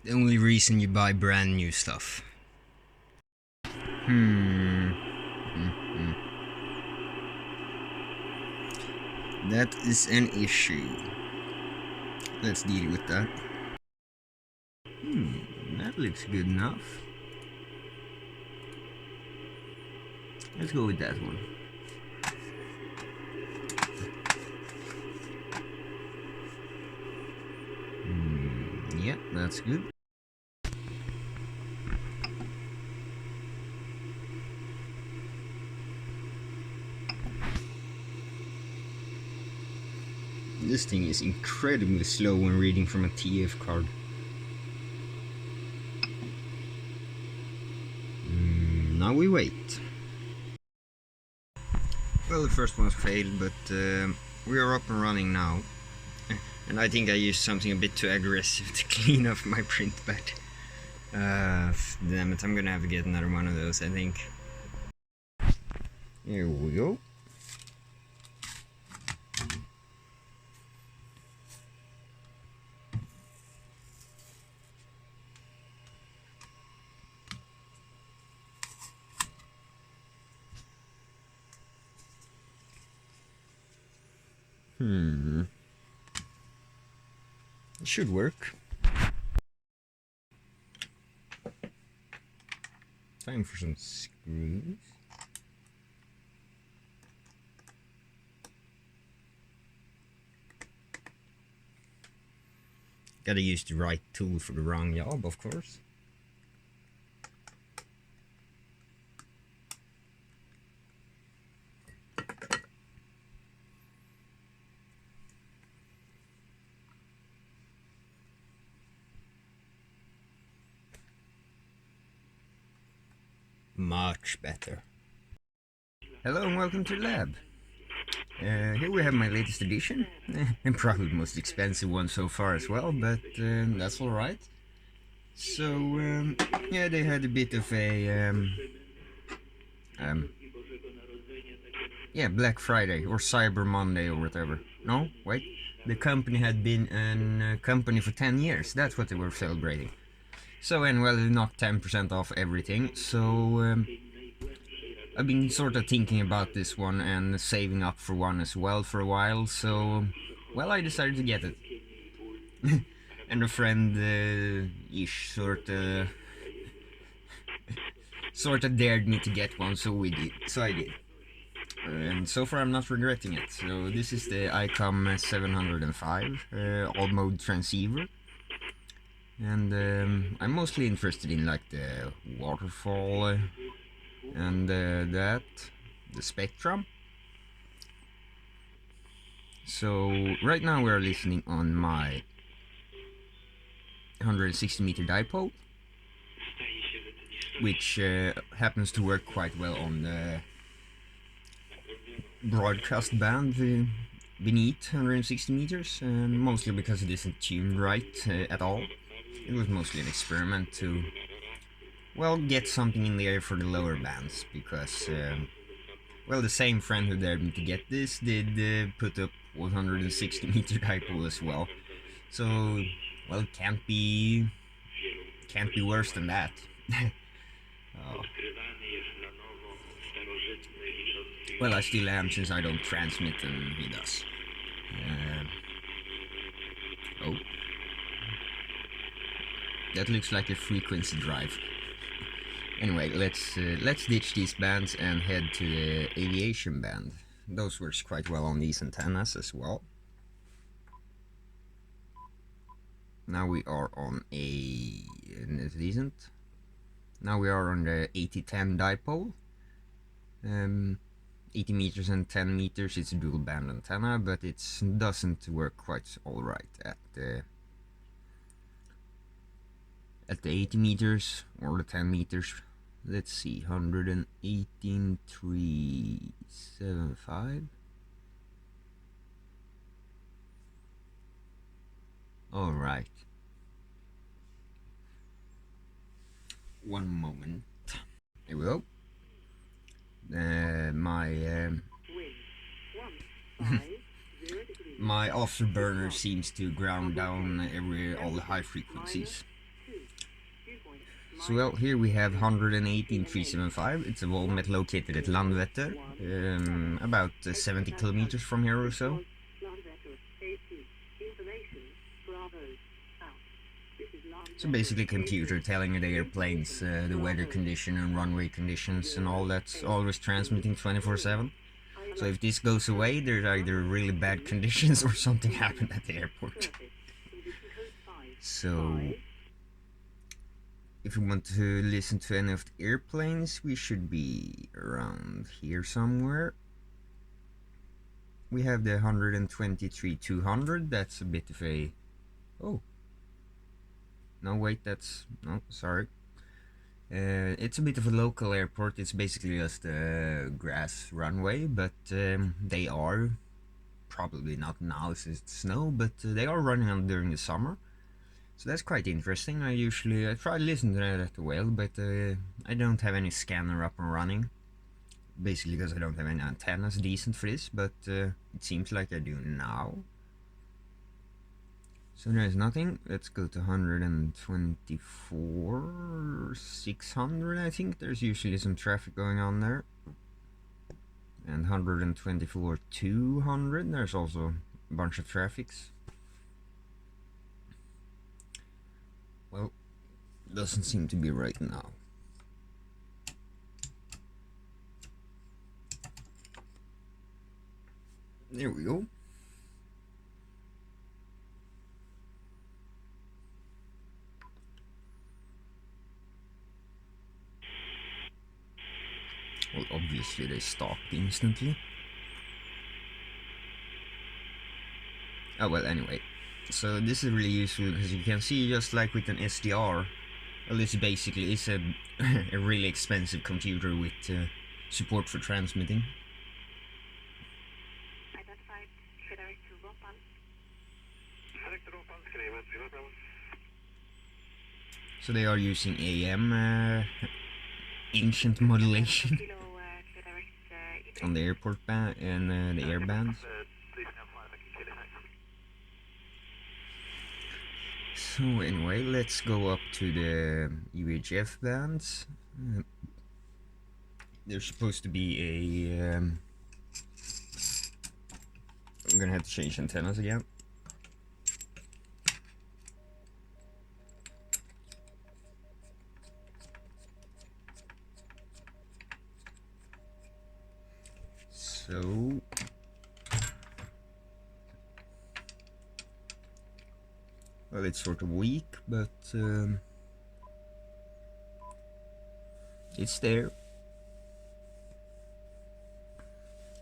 The only reason you buy brand new stuff. Hmm. That is an issue. Let's deal with that. That looks good enough. Let's go with that one. Yeah, that's good. This thing is incredibly slow when reading from a TF card. Now we wait. Well, the first one failed, but we are up and running now. And I think I used something a bit too aggressive to clean off my print bed. Damn it, I'm gonna have to get another one of those, I think. Here we go. It should work. Time for some screws. Gotta use the right tool for the wrong job, of course. Much better. Hello and welcome to the lab. Here we have my latest edition, and probably the most expensive one so far as well, but that's alright. So, yeah, they had a bit of a, yeah, Black Friday or Cyber Monday or whatever. No, wait, the company had been a company for 10 years, that's what they were celebrating. So, and well, they knocked 10% off everything, so I've been sort of thinking about this one and saving up for one as well for a while, so, well, I decided to get it. And a friend ish sort of dared me to get one, so I did. And so far I'm not regretting it. So this is the ICOM 705 all mode transceiver. And I'm mostly interested in like the waterfall and the spectrum. So right now we're listening on my 160 meter dipole, which happens to work quite well on the broadcast band beneath 160 meters, and mostly because it isn't tuned right at all. It was mostly an experiment to, well, get something in the air for the lower bands, because, well, the same friend who dared me to get this did put up 160 meter dipole as well. So, well, it can't be worse than that. Oh. Well, I still am, since I don't transmit and he does. Oh. That looks like a frequency drive. Anyway, let's ditch these bands and head to the aviation band. Those works quite well on these antennas as well. Now we are on it's decent. Now we are on the 8010 dipole. 80 meters and 10 meters. It's a dual band antenna, but it doesn't work quite alright at the 80 meters or the 10 meters. Let's see, 118.375. Alright. One moment. Here we go. My afterburner seems to ground down all the high frequencies. So well, here we have 118.375. It's a Volmet located at Landvetter, about 70 kilometers from here or so. So basically computer telling the airplanes the weather condition and runway conditions and all that's always transmitting 24/7. So if this goes away, there's either really bad conditions or something happened at the airport. So if we want to listen to any of the airplanes, we should be around here somewhere. We have the 123-200, that's a bit of a... Oh. No, wait, that's... No, sorry. It's a bit of a local airport, it's basically just a grass runway, but they are, probably not now since it's snow, but they are running on during the summer. So that's quite interesting. I try to listen to that well, but I don't have any scanner up and running. Basically because I don't have any antennas decent for this, but it seems like I do now. So there's nothing. Let's go to 124,600, I think. There's usually some traffic going on there. And 124,200, there's also a bunch of traffics. Well, doesn't seem to be right now. There we go. Well, obviously they stopped instantly. Oh well, anyway. So this is really useful because you can see, just like with an SDR, well, this basically is a, a really expensive computer with support for transmitting. So they are using AM ancient modulation on the airport band and the air bands. So anyway, let's go up to the UHF bands. There's supposed to be a... I'm gonna have to change antennas again. So... well, it's sort of weak, but it's there.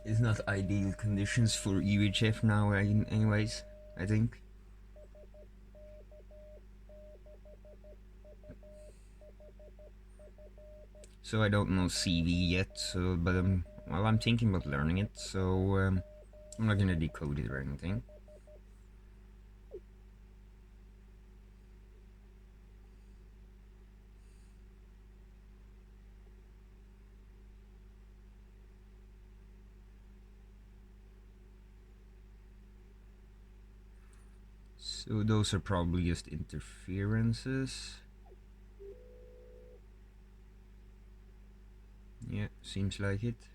It's not ideal conditions for UHF now anyways, I think. So I don't know CV yet, so but well, I'm thinking about learning it, so I'm not gonna decode it or anything. So those are probably just interferences. Yeah, seems like it.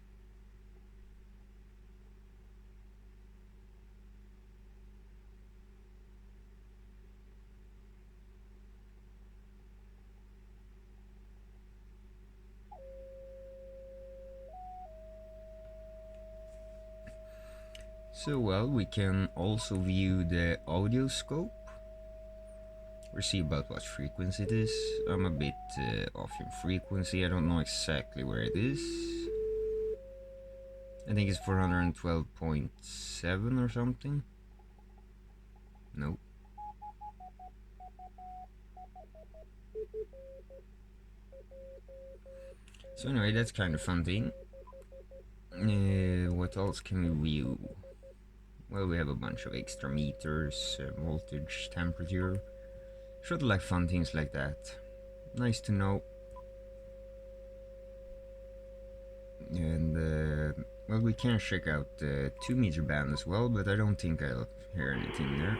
So well, we can also view the audio scope or see about what frequency it is. I'm a bit off in frequency, I don't know exactly where it is. I think it's 412.7 or something. Nope. So anyway, that's kind of fun thing. What else can we view? Well, we have a bunch of extra meters, voltage, temperature. Sort of like fun things like that. Nice to know. And well, we can check out the 2-meter band as well, but I don't think I'll hear anything there.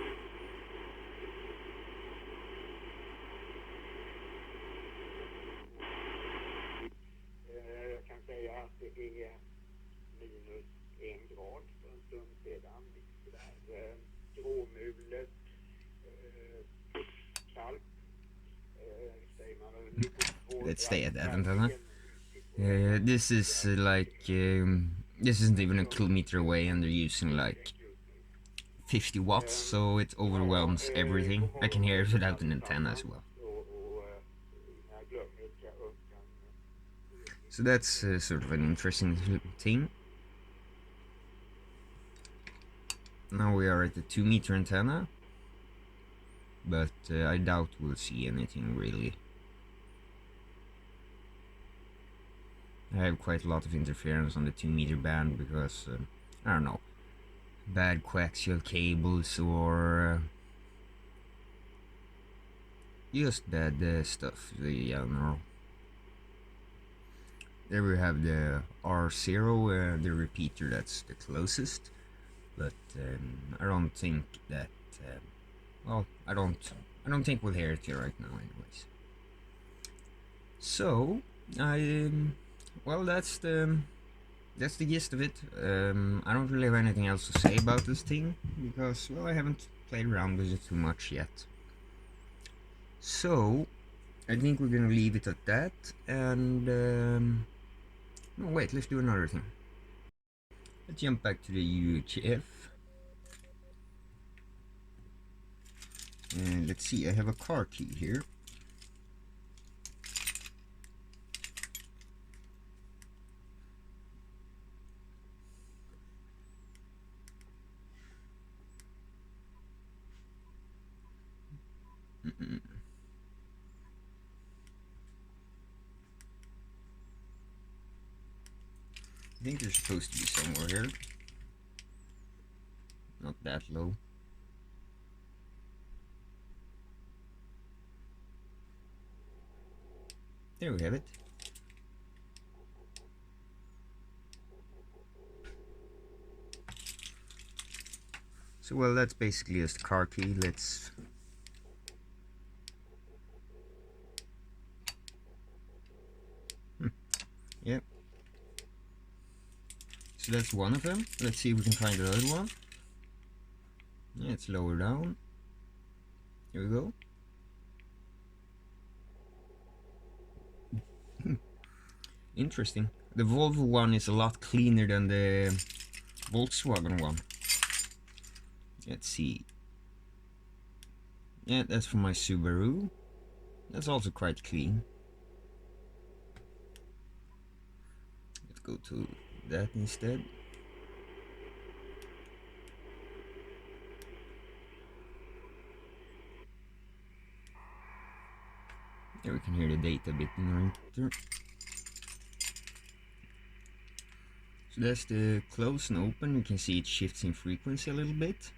Det är minus 1 grad för en stund sedan. Sådär gråmulet, kallt, säger man väl, mycket Let's stay at that svårdrag. antenna. This is this isn't even a kilometer away, and they're using like 50 watts, so it overwhelms everything. I can hear it without an antenna as well. So that's sort of an interesting thing. Now we are at the 2-meter antenna, but I doubt we'll see anything really. I have quite a lot of interference on the 2-meter band because, I don't know, bad coaxial cables or just bad stuff in general. There we have the R0, the repeater that's the closest, but I don't think that, well, I don't think we'll hear it here right now anyways. So, well, that's the gist of it. I don't really have anything else to say about this thing because, well, I haven't played around with it too much yet. So, I think we're gonna leave it at that, and no, wait, let's do another thing. Let's jump back to the UHF. And let's see, I have a car key here. I think they're supposed to be somewhere here. Not that low. There we have it. So, well, that's basically just a car key. Let's... Yep. So that's one of them. Let's see if we can find the other one. Yeah, it's lower down. Here we go. Interesting. The Volvo one is a lot cleaner than the Volkswagen one. Let's see. Yeah, that's for my Subaru. That's also quite clean. Let's go to that instead. There we can hear the data a bit in the router. So that's the close and open. You can see it shifts in frequency a little bit.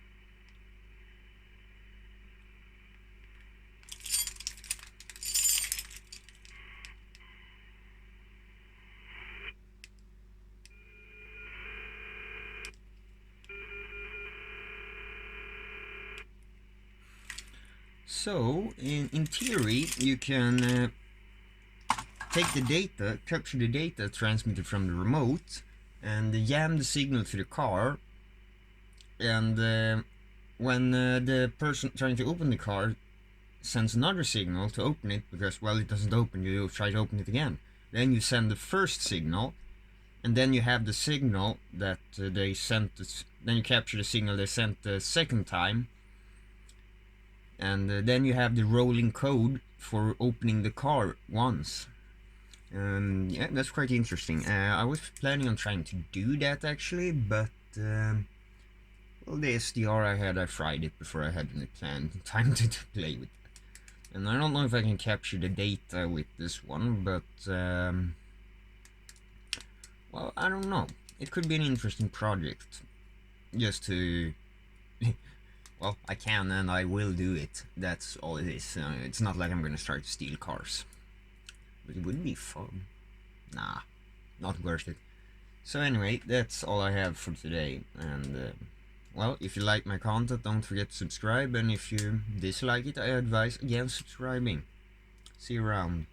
So, in theory, you can take the data, capture the data transmitted from the remote, and jam the signal to the car. And when the person trying to open the car sends another signal to open it, because, well, it doesn't open, you try to open it again. Then you send the first signal, and then you have the signal that they sent, then you capture the signal they sent the second time. And then you have the rolling code for opening the car once. Yeah, that's quite interesting. I was planning on trying to do that actually, but well, the SDR I had, I fried it before I had any planned time to play with it. And I don't know if I can capture the data with this one, but well, I don't know. It could be an interesting project, just to well, I can and I will do it. That's all it is. It's not like I'm gonna start to steal cars. But it would be fun. Nah, not worth it. So anyway, that's all I have for today. And well, if you like my content, don't forget to subscribe. And if you dislike it, I advise against subscribing. See you around.